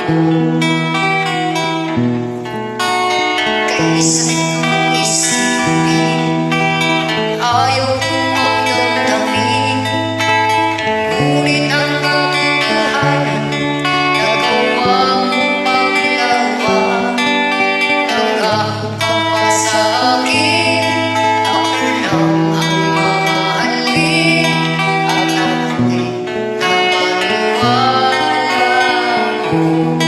Kay sakit kong isipin, ayaw kong magdamdamin, ngunit ang katotohanan, nagawa mo paglawan. Nangako ka pa sa akin, ako lang ang mamahalin, at ako'y napaniwala mo.